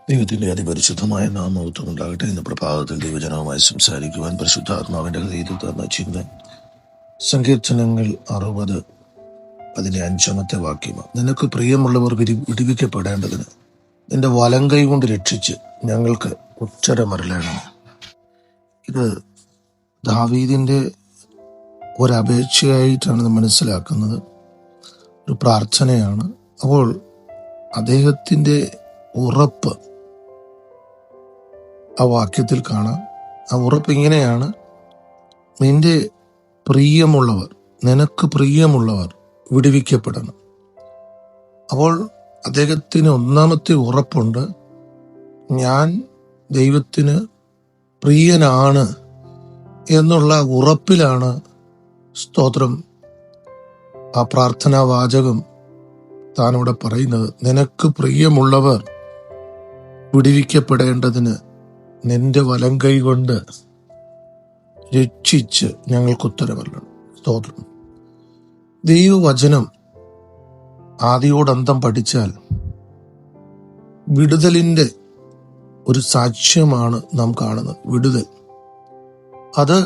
ദൈവത്തിന്റെ അതിപരിശുദ്ധമായ നാമമഹത്വം ഉണ്ടാകട്ടെ. ഇന്ന് പ്രഭാതത്തിൽ ദൈവജനവുമായി സംസാരിക്കുവാൻ പരിശുദ്ധാത്മാവിന്റെ ഹൃദയത്തിൽ തന്ന ചിന്ത സങ്കീർത്തനങ്ങൾ 60 അതിന്റെ 5-ാമത്തെ വാക്യമാണ്. നിനക്ക് പ്രിയമുള്ളവർ വിടുവിക്കപ്പെടേണ്ടതിന് നിന്റെ വലങ്കൈ കൊണ്ട് രക്ഷിച്ച് ഞങ്ങൾക്ക് ഉത്തരമരുളണം. ഇത് ദാവീദിന്റെ ഒരപേക്ഷയായിട്ടാണ് ഇത് മനസ്സിലാക്കുന്നത്. ഒരു പ്രാർത്ഥനയാണ്. അപ്പോൾ അദ്ദേഹത്തിന്റെ ഉറപ്പ് ആ വാക്യത്തിൽ കാണാം. ആ ഉറപ്പ് ഇങ്ങനെയാണ്: നിന്റെ പ്രിയമുള്ളവർ, നിനക്ക് പ്രിയമുള്ളവർ വിടുവിക്കപ്പെടണം. അപ്പോൾ അദ്ദേഹത്തിന് ഒന്നാമത്തെ ഉറപ്പുണ്ട്, ഞാൻ ദൈവത്തിന് പ്രിയനാണ് എന്നുള്ള ഉറപ്പിലാണ് സ്തോത്രം ആ പ്രാർത്ഥനാ വാചകം താനവിടെ പറയുന്നത്. നിനക്ക് പ്രിയമുള്ളവർ വിടുവിക്കപ്പെടേണ്ടതിന് നിന്റെ വലങ്കൈ കൊണ്ട് രക്ഷിച്ച് ഞങ്ങൾക്ക് ഉത്തരമരുളണം. സ്തോത്രം. ദൈവവചനം ആദിയോടന്തം പഠിച്ചാൽ വിടുതലിന്റെ ഒരു സാക്ഷ്യമാണ് നാം കാണുന്നത്. വിടുതൽ അത്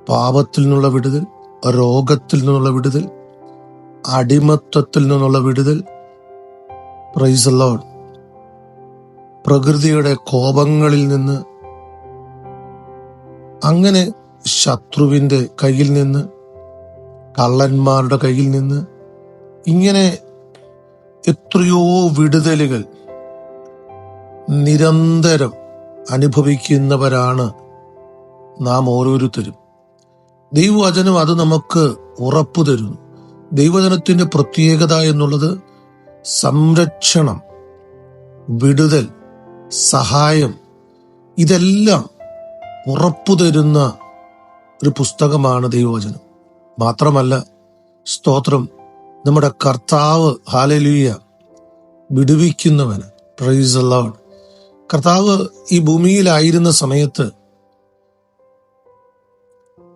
പാപത്തിൽ നിന്നുള്ള വിടുതൽ, രോഗത്തിൽ നിന്നുള്ള വിടുതൽ, അടിമത്തത്തിൽ നിന്നുള്ള വിടുതൽ, പ്രൈസ് ദി ലോർഡ്, പ്രകൃതിയുടെ കോപങ്ങളിൽ നിന്ന്, അങ്ങനെ ശത്രുവിന്റെ കയ്യിൽ നിന്ന്, കള്ളന്മാരുടെ കയ്യിൽ നിന്ന്, ഇങ്ങനെ എത്രയോ വിടുതലുകൾ നിരന്തരം അനുഭവിക്കുന്നവരാണ് നാം ഓരോരുത്തരും. ദൈവവചനം അത് നമുക്ക് ഉറപ്പു തരുന്നു. ദൈവവചനത്തിന്റെ പ്രത്യേകത എന്നുള്ളത് സംരക്ഷണം, വിടുതൽ, സഹായം, ഇതെല്ലാം ഉറപ്പു തരുന്ന ഒരു പുസ്തകമാണ് ദൈവവചനം. മാത്രമല്ല, സ്തോത്രം, നമ്മുടെ കർത്താവ് ഹല്ലേലൂയ വിടുവിക്കുന്നവന്, പ്രൈസ് ദി ലോർഡ്. കർത്താവ് ഈ ഭൂമിയിലായിരുന്ന സമയത്ത്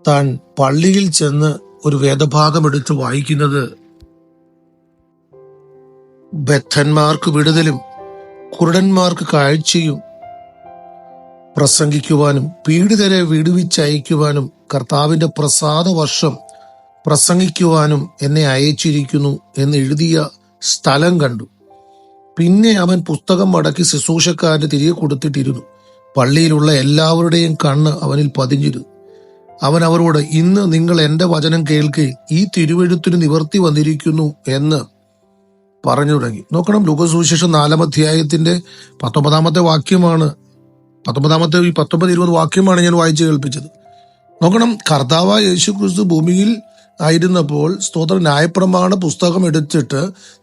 താൻ പള്ളിയിൽ ചെന്ന് ഒരു വേദഭാഗം എടുത്ത് വായിക്കുന്നത് ബദ്ധന്മാർക്ക് വിടുതലും കുരുടന്മാർക്ക് കാഴ്ചയും പ്രസംഗിക്കുവാനും പീഡിതരെ വിടുവിച്ചയക്കുവാനും കർത്താവിന്റെ പ്രസാദ വർഷം പ്രസംഗിക്കുവാനും എന്നെ അയച്ചിരിക്കുന്നു എന്ന് എഴുതിയ സ്ഥലം കണ്ടു. പിന്നെ അവൻ പുസ്തകം മടക്കി ശുശ്രൂഷക്കാരന് തിരികെ കൊടുത്തിട്ടിരുന്നു. പള്ളിയിലുള്ള എല്ലാവരുടെയും കണ്ണ് അവനിൽ പതിഞ്ഞിരുന്നു. അവൻ അവരോട്, ഇന്ന് നിങ്ങൾ എന്റെ വചനം കേൾക്കുകയും ഈ തിരുവെഴുത്തിന് നിവർത്തി വന്നിരിക്കുന്നു എന്ന് പറഞ്ഞു തുടങ്ങി. നോക്കണം, ലൂക്കോസുവിശേഷം 4-ാം അധ്യായത്തിന്റെ 19-ാമത്തെ വാക്യമാണ്. 19-20 വാക്യമാണ് ഞാൻ വായിച്ചു കേൾപ്പിച്ചത്. നോക്കണം, കർത്താവായ യേശുക്രിസ്തു ഭൂമിയിൽ ആയിരുന്നപ്പോൾ സ്തോത്ര ന്യായപ്രമാണ പുസ്തകം എടുത്തിട്ട്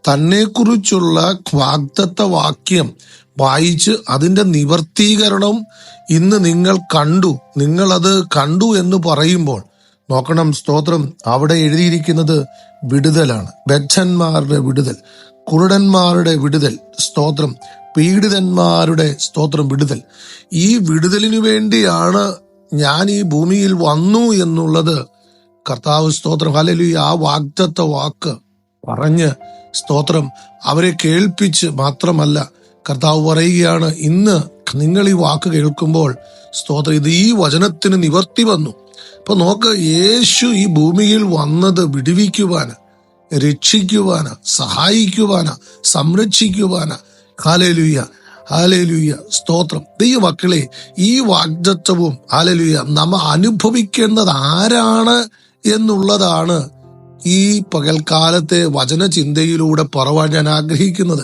തന്നെക്കുറിച്ചുള്ള വാഗ്ദത്ത വാക്യം വായിച്ച് അതിന്റെ നിവർത്തീകരണം ഇന്ന് നിങ്ങൾ കണ്ടു, നിങ്ങളത് കണ്ടു എന്ന് പറയുമ്പോൾ നോക്കണം, സ്തോത്രം, അവിടെ എഴുതിയിരിക്കുന്നത് വിടുതലാണ്. ബദ്ധന്മാരുടെ വിടുതൽ, കുരുടന്മാരുടെ വിടുതൽ, സ്തോത്രം, പീഡിതന്മാരുടെ സ്തോത്രം വിടുതൽ. ഈ വിടുതലിനു വേണ്ടിയാണ് ഞാൻ ഈ ഭൂമിയിൽ വന്നു എന്നുള്ളത് കർത്താവ് സ്തോത്രം ഹല്ലേലൂയ ആ വാഗ്ദത്ത വാക്ക് പറഞ്ഞ് സ്തോത്രം അവരെ കേൾപ്പിച്ച് മാത്രമല്ല, കർത്താവ് പറയുകയാണ്, ഇന്ന് നിങ്ങൾ ഈ വാക്ക് കേൾക്കുമ്പോൾ സ്തോത്രം ഇത് ഈ വചനത്തിന് നിവർത്തി വന്നു. അപ്പൊ നോക്ക്, യേശു ഈ ഭൂമിയിൽ വന്നത് വിടുവിക്കുവാന്, രക്ഷിക്കുവാന്, സഹായിക്കുവാന്, സംരക്ഷിക്കുവാന്. ഹല്ലേലൂയ, ഹല്ലേലൂയ, സ്തോത്രം. ദൈവമക്കളെ, ഈ വാഗ്ദത്തവും ഹല്ലേലൂയ നമ്മ അനുഭവിക്കേണ്ടത് ആരാണ് എന്നുള്ളതാണ് ഈ പകൽക്കാലത്തെ വചനചിന്തയിലൂടെ പറവാൻ ഞാൻ ആഗ്രഹിക്കുന്നത്.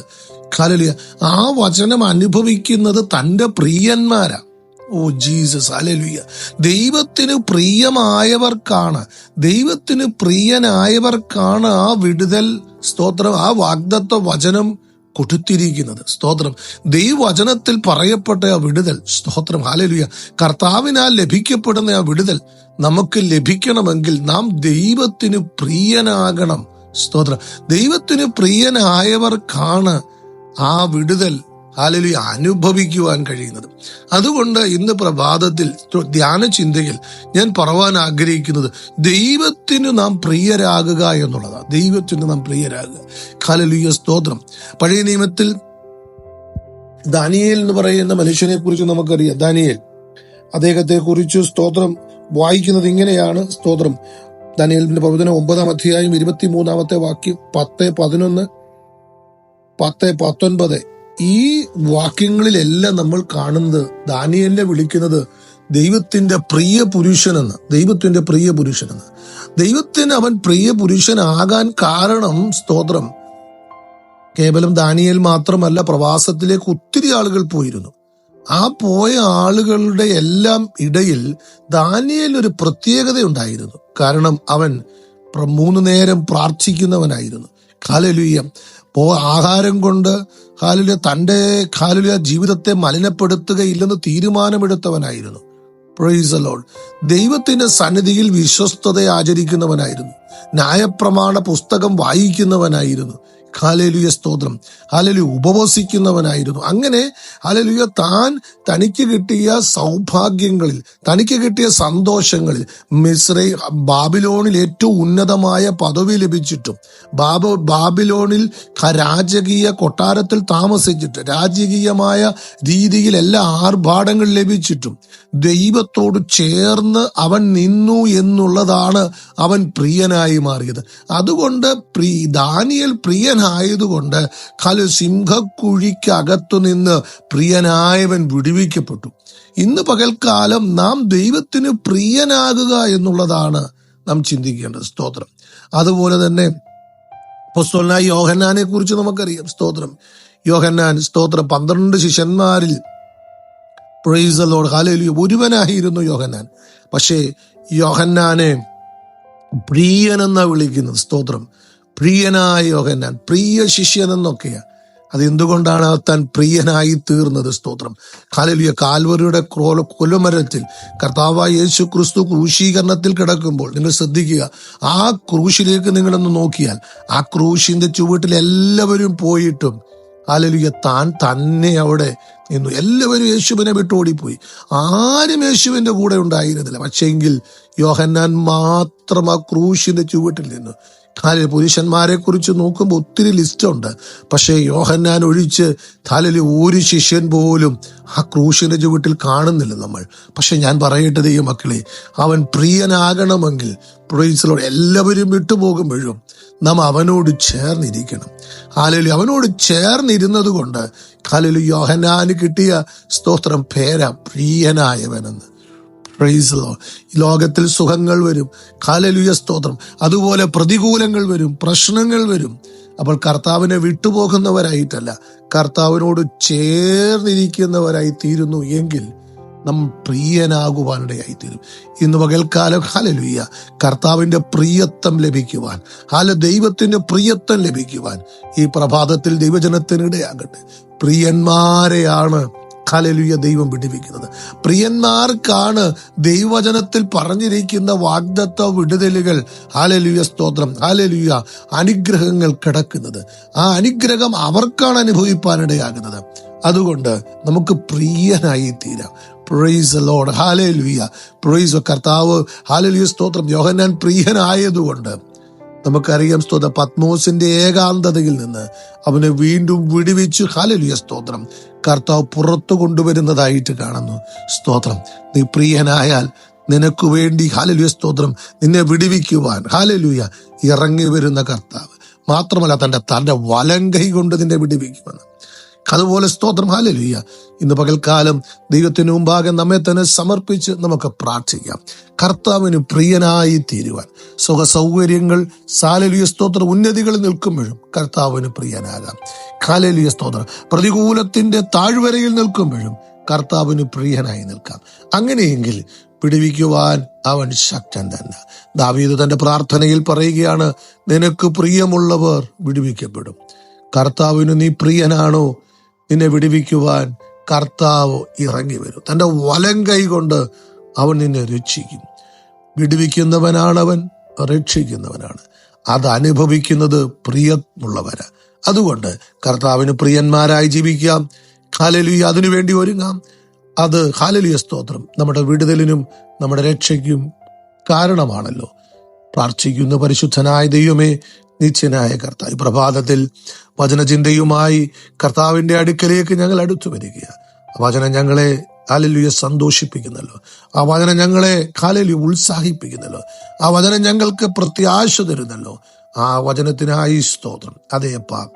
ഹല്ലേലൂയ, ആ വചനം അനുഭവിക്കുന്നത് തന്റെ പ്രിയന്മാരാ. Oh Jesus, hallelujah. ദൈവത്തിന് പ്രിയമായവർക്കാണ്, ദൈവത്തിന് പ്രിയനായവർക്കാണ് ആ വിടുതൽ, സ്തോത്രം, ആ വാഗ്ദത്ത വചനം കൊടുത്തിരിക്കുന്നത്. സ്തോത്രം, ദൈവവചനത്തിൽ പറയപ്പെട്ട ആ വിടുതൽ, സ്തോത്രം, ഹല്ലേലൂയ, കർത്താവിനാൽ ലഭിക്കപ്പെടുന്ന ആ വിടുതൽ നമുക്ക് ലഭിക്കണമെങ്കിൽ നാം ദൈവത്തിന് പ്രിയനാകണം. സ്തോത്രം, ദൈവത്തിന് പ്രിയനായവർക്കാണ് ആ വിടുതൽ ഹല്ലേലൂയ അനുഭവിക്കുവാൻ കഴിയുന്നത്. അതുകൊണ്ട് ഇന്ന് പ്രഭാതത്തിൽ ധ്യാന ചിന്തയിൽ ഞാൻ പറയുവാൻ ആഗ്രഹിക്കുന്നത് ദൈവത്തിന് നാം പ്രിയരാകുക എന്നുള്ളതാണ്. ദൈവത്തിന് നാം പ്രിയരാകുക. ഹല്ലേലൂയ സ്തോത്രം. പഴയ നിയമത്തിൽ ദാനിയേൽ എന്ന് പറയുന്ന മനുഷ്യനെ കുറിച്ച് നമുക്കറിയാം. ദാനിയേൽ, അദ്ദേഹത്തെ കുറിച്ച് സ്തോത്രം വായിക്കുന്നത് ഇങ്ങനെയാണ്. സ്തോത്രം. ദാനിയേലിന്റെ പ്രവചനം 9-ാം അധ്യായം 23-ാമത്തെ വാക്യം, 10-11, 10-19 ഈ വാക്യങ്ങളിലെല്ലാം നമ്മൾ കാണുന്നത് ദാനിയേലിനെ വിളിക്കുന്നത് ദൈവത്തിന്റെ പ്രിയ പുരുഷനെന്ന്. ദൈവത്തിന്റെ പ്രിയ പുരുഷനെന്ന്. ദൈവത്തിന് അവൻ പ്രിയ പുരുഷനാകാൻ കാരണം സ്തോത്രം കേവലം ദാനിയേൽ മാത്രമല്ല, പ്രവാസത്തിലേക്ക് ഒത്തിരി ആളുകൾ പോയിരുന്നു. ആ പോയ ആളുകളുടെ എല്ലാം ഇടയിൽ ദാനിയേലിന് ഒരു പ്രത്യേകത ഉണ്ടായിരുന്നു. കാരണം അവൻ 3 നേരം പ്രാർത്ഥിക്കുന്നവനായിരുന്നു. ഹല്ലേലൂയ. ആഹാരം കൊണ്ട് ഹല്ലേലൂയ തന്റെ ഹല്ലേലൂയ ജീവിതത്തെ മലിനപ്പെടുത്തുകയില്ലെന്ന് തീരുമാനമെടുത്തവനായിരുന്നു. Praise the Lord. ദൈവത്തിന്റെ സന്നിധിയിൽ വിശ്വസ്തത ആചരിക്കുന്നവനായിരുന്നു. ന്യായപ്രമാണ പുസ്തകം വായിക്കുന്നവനായിരുന്നു. ഹല്ലേലൂയ സ്തോത്രം. ഹല്ലേലൂയ ഉപവസിക്കുന്നവനായിരുന്നു. അങ്ങനെ ഹല്ലേലൂയ തനിക്ക് കിട്ടിയ സൗഭാഗ്യങ്ങളിൽ, തനിക്ക് കിട്ടിയ സന്തോഷങ്ങളിൽ, ബാബിലോണിൽ ഏറ്റവും ഉന്നതമായ പദവി ലഭിച്ചിട്ടും, ബാബിലോണിൽ രാജകീയ കൊട്ടാരത്തിൽ താമസിച്ചിട്ട്, രാജകീയമായ രീതിയിൽ എല്ലാ ആർഭാടങ്ങൾ ലഭിച്ചിട്ടും ദൈവത്തോട് ചേർന്ന് അവൻ നിന്നു എന്നുള്ളതാണ് അവൻ പ്രിയനായി മാറിയത്. അതുകൊണ്ട് ദാനിയേൽ പ്രിയനായതുകൊണ്ട് സിംഹക്കുഴിക്കകത്തു നിന്ന് പ്രിയനായവൻ വിടുവിക്കപ്പെട്ടു. ഇന്ന് പകൽക്കാലം നാം ദൈവത്തിന് പ്രിയനാകുക എന്നുള്ളതാണ് നാം ചിന്തിക്കേണ്ടത്. സ്തോത്രം. അതുപോലെ തന്നെ അപ്പോസ്തലനായ യോഹന്നാനെ കുറിച്ച് നമുക്കറിയാം. സ്തോത്രം. യോഹന്നാൻ സ്തോത്രം 12 ശിഷ്യന്മാരിൽ പ്രൈസ് ദി ലോർഡ് ഹല്ലേലൂയ ഒരുവനായിരുന്നു യോഹന്നാൻ. പക്ഷേ യോഹന്നാനെ പ്രിയനെന്നാ വിളിക്കുന്നത്. സ്തോത്രം. പ്രിയനായ യോഹന്നാൻ, പ്രിയ ശിഷ്യൻ എന്നൊക്കെയാണ്. അതെന്തുകൊണ്ടാണ് താൻ പ്രിയനായി തീർന്നത്? സ്തോത്രം. ഹല്ലേലൂയ. കാൽവരിയുടെ കൊലമരത്തിൽ കർത്താവായ യേശു ക്രിസ്തു ക്രൂശീകരണത്തിൽ കിടക്കുമ്പോൾ നിങ്ങൾ ശ്രദ്ധിക്കുക, ആ ക്രൂശിലേക്ക് നിങ്ങളൊന്ന് നോക്കിയാൽ ആ ക്രൂശിന്റെ ചുവട്ടിൽ എല്ലാവരും പോയിട്ടും ഹല്ലേലൂയ താൻ തന്നെ അവിടെ നിന്നു. എല്ലാവരും യേശുവിനെ വിട്ടോടിപ്പോയി. ആരും യേശുവിന്റെ കൂടെ ഉണ്ടായിരുന്നില്ല. പക്ഷെങ്കിൽ യോഹന്നാൻ മാത്രം ആ ക്രൂശിന്റെ ചുവട്ടിൽ നിന്നു. പുരുഷന്മാരെ കുറിച്ച് നോക്കുമ്പോൾ ഒത്തിരി ലിസ്റ്റുണ്ട്. പക്ഷേ യോഹന്നാൻ ഒഴിച്ച് ഒരു ശിഷ്യൻ പോലും ആ ക്രൂശിന്റെ ചുവട്ടിൽ കാണുന്നില്ല നമ്മൾ. പക്ഷെ ഞാൻ പറയട്ടെ ദൈവ മക്കളെ, അവൻ പ്രിയനാകണമെങ്കിൽ പ്രൈസ് ദി ലോർഡ് എല്ലാവരും വിട്ടുപോകുമ്പോഴും നാം അവനോട് ചേർന്നിരിക്കണം. ഹല്ലേലൂയ. അവനോട് ചേർന്നിരുന്നത് കൊണ്ട് ഹല്ലേലൂയ യോഹന്നാന് കിട്ടിയ സ്തോത്രം പേരാ പ്രിയനായവനെന്ന്. Price the Lord. ലോകത്തിൽ സുഖങ്ങൾ വരും. ഹല്ലേലൂയ സ്തോത്രം. അതുപോലെ പ്രതികൂലങ്ങൾ വരും, പ്രശ്നങ്ങൾ വരും. അപ്പോൾ കർത്താവിനെ വിട്ടുപോകുന്നവരായിട്ടല്ല, കർത്താവിനോട് ചേർന്നിരിക്കുന്നവരായി തീരുന്നു എങ്കിൽ നാം പ്രിയനാകുവാനിടയായി തീരും. ഇന്ന് പകൽക്കാലം ഹല്ലേലൂയ കർത്താവിന്റെ പ്രിയത്വം ലഭിക്കുവാൻ, ദൈവത്തിന്റെ പ്രിയത്വം ലഭിക്കുവാൻ ഈ പ്രഭാതത്തിൽ ദൈവജനത്തിനിടയാകട്ടെ. പ്രിയന്മാരെയാണ് ഹല്ലേലൂയ ദൈവം വിടുവിക്കുന്നത്. പ്രിയന്മാർക്കാണ് ദൈവവചനത്തിൽ പറഞ്ഞിരിക്കുന്ന വാഗ്ദത്ത വിടുതലുകൾ, ഹല്ലേലൂയ സ്തോത്രം, ഹല്ലേലൂയ അനുഗ്രഹങ്ങൾ കിടക്കുന്നത്. ആ അനുഗ്രഹം അവർക്കാണ് അനുഭവിപ്പാനിടയാകുന്നത്. അതുകൊണ്ട് നമുക്ക് പ്രിയനായി തീരാം. Praise the Lord. Hallelujah. Praise കർത്താവ്. ഹല്ലേലൂയ സ്തോത്രം. യോഹന്നാൻ പ്രിയനായതുകൊണ്ട് നമുക്കറിയാം സ്തോത്രം, പത്മോസിന്റെ ഏകാന്തതയിൽ നിന്ന് അവനെ വീണ്ടും വിടുവിച്ചു. ഹല്ലേലൂയ സ്തോത്രം. കർത്താവ് പുറത്തു കൊണ്ടുവരുന്നതായിട്ട് കാണുന്നു. സ്തോത്രം. നീ പ്രിയനായാൽ നിനക്ക് വേണ്ടി ഹല്ലേലൂയ സ്തോത്രം നിന്നെ വിടുവിക്കുവാൻ ഹല്ലേലൂയ ഇറങ്ങി വരുന്ന കർത്താവ് മാത്രമല്ല, തന്റെ വലങ്കൈ കൊണ്ട് നിന്നെ വിടുവിക്കുമെന്ന്. അതുപോലെ സ്തോത്രം. ഹല്ലേലൂയ. ഇന്ന് പകൽക്കാലം ദൈവത്തിന് മുമ്പാകെ നമ്മെ തന്നെ സമർപ്പിച്ച് നമുക്ക് പ്രാർത്ഥിക്കാം. കർത്താവിന് പ്രിയനായി തീരുവാൻ സുഖ സൗകര്യങ്ങൾ ഹല്ലേലൂയ സ്തോത്രം ഉന്നതികളിൽ നിൽക്കുമ്പോഴും കർത്താവിന് പ്രിയനാകാം. ഹല്ലേലൂയ സ്തോത്രം. പ്രതികൂലത്തിന്റെ താഴ്വരയിൽ നിൽക്കുമ്പോഴും കർത്താവിന് പ്രിയനായി നിൽക്കാം. അങ്ങനെയെങ്കിൽ വിടുവിക്കുവാൻ അവൻ ശക്തൻ തന്നെ. ദാവീദ് തന്റെ പ്രാർത്ഥനയിൽ പറയുകയാണ്, നിനക്ക് പ്രിയമുള്ളവർ വിടുവിക്കപ്പെടും. കർത്താവിന് നീ പ്രിയനാണോ? നിന്നെ വിടുവിക്കുവാൻ കർത്താവ് ഇറങ്ങി വരും. തന്റെ വലങ്കൈ കൊണ്ട് അവൻ നിന്നെ രക്ഷിക്കും. വിടുവിക്കുന്നവനാണവൻ, രക്ഷിക്കുന്നവനാണ്. അത് അനുഭവിക്കുന്നത് പ്രിയമുള്ളവരാ. അതുകൊണ്ട് കർത്താവിന് പ്രിയന്മാരായി ജീവിക്കാം. ഹല്ലേലൂയ അതിനുവേണ്ടി ഒരുങ്ങാം. അത് ഹല്ലേലൂയ സ്തോത്രം നമ്മുടെ വിടുതലിനും നമ്മുടെ രക്ഷയ്ക്കും കാരണമാണല്ലോ. പ്രാർത്ഥിക്കുന്ന പരിശുദ്ധനായ ദൈവമേ, നിത്യനായ കർത്താവ്, പ്രഭാതത്തിൽ വചനചിന്തയുമായി കർത്താവിന്റെ അടുക്കലേക്ക് ഞങ്ങൾ അടുത്തു വരികയാണ്. വചനം ഞങ്ങളെ ഹല്ലേലൂയ സന്തോഷിപ്പിക്കുന്നല്ലോ. ആ വചനം ഞങ്ങളെ ഹല്ലേലൂയ ഉത്സാഹിപ്പിക്കുന്നല്ലോ. ആ വചനം ഞങ്ങൾക്ക് പ്രത്യാശ തരുന്നല്ലോ. ആ വചനത്തിനായി സ്തോത്രം. അതേപ്പാ,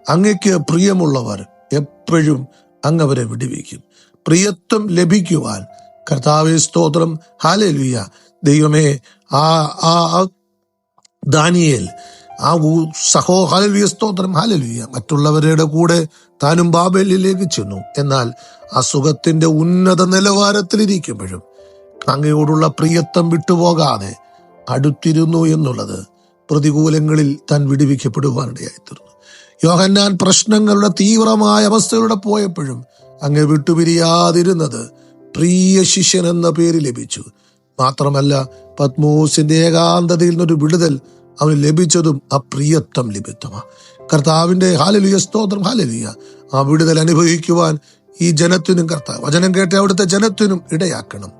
അങ്ങയ്ക്ക് പ്രിയമുള്ളവർ എപ്പോഴും അങ്ങവരെ വിടുവിക്കും. പ്രിയത്വം ലഭിക്കുവാൻ കർത്താവേ സ്തോത്രം. ഹല്ലേലൂയ ദൈവമേ, ആ ദാനിയേൽ ഹല്ലേലൂയ സ്തോത്രം. ഹല്ലേലൂയ മറ്റുള്ളവരുടെ കൂടെ താനും ബാബേലിലേക്ക് ചെന്നു. എന്നാൽ ആ സുഖത്തിന്റെ ഉന്നത നിലവാരത്തിലിരിക്കുമ്പോഴും അങ്ങയോടുള്ള പ്രിയത്വം വിട്ടുപോകാതെ അടുത്തിരുന്നു എന്നുള്ളത് പ്രതികൂലങ്ങളിൽ താൻ വിടുവിക്കപ്പെടുവാനിടയായിത്തീർന്നു. യോഹന്നാൻ പ്രശ്നങ്ങളുടെ തീവ്രമായ അവസ്ഥയിലൂടെ പോയപ്പോഴും അങ്ങ് വിട്ടുപിരിയാതിരുന്നത് പ്രിയ ശിഷ്യൻ എന്ന പേര് ലഭിച്ചു. മാത്രമല്ല, പത്മോസിന്റെ ഏകാന്തതയിൽ നിന്നൊരു വിടുതൽ അവന് ലഭിച്ചതും ആ പ്രിയത്വം ലഭിത്തമാണ്. കർത്താവിന്റെ ഹല്ലേലൂയ സ്തോത്രം. ഹല്ലേലൂയ ആ വിടുതൽ അനുഭവിക്കുവാൻ ഈ ജനത്തിനും കർത്താവ് വചനം കേട്ട അവിടുത്തെ ജനത്തിനും ഇടയാക്കണം.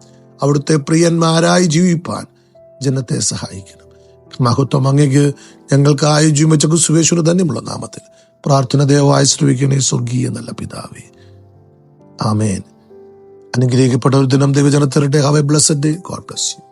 അവിടുത്തെ പ്രിയന്മാരായി ജീവിപ്പാൻ ജനത്തെ സഹായിക്കണം. മഹത്വം അങ്ങയ്ക്ക്. ഞങ്ങൾക്കായി ജീവിച്ച ക്രിസ്തുയേശുവിന്റെ ധന്യമുള്ള നാമത്തിൽ പ്രാർത്ഥന ദയവായി ശ്രവിക്കണേ സ്വർഗീയ നല്ല പിതാവേ. ആമേൻ. അനുഗ്രഹിക്കപ്പെട്ട ഒരു ദിനം ദൈവജനത്തിരട്ടെ. Have a blessed day. God bless U.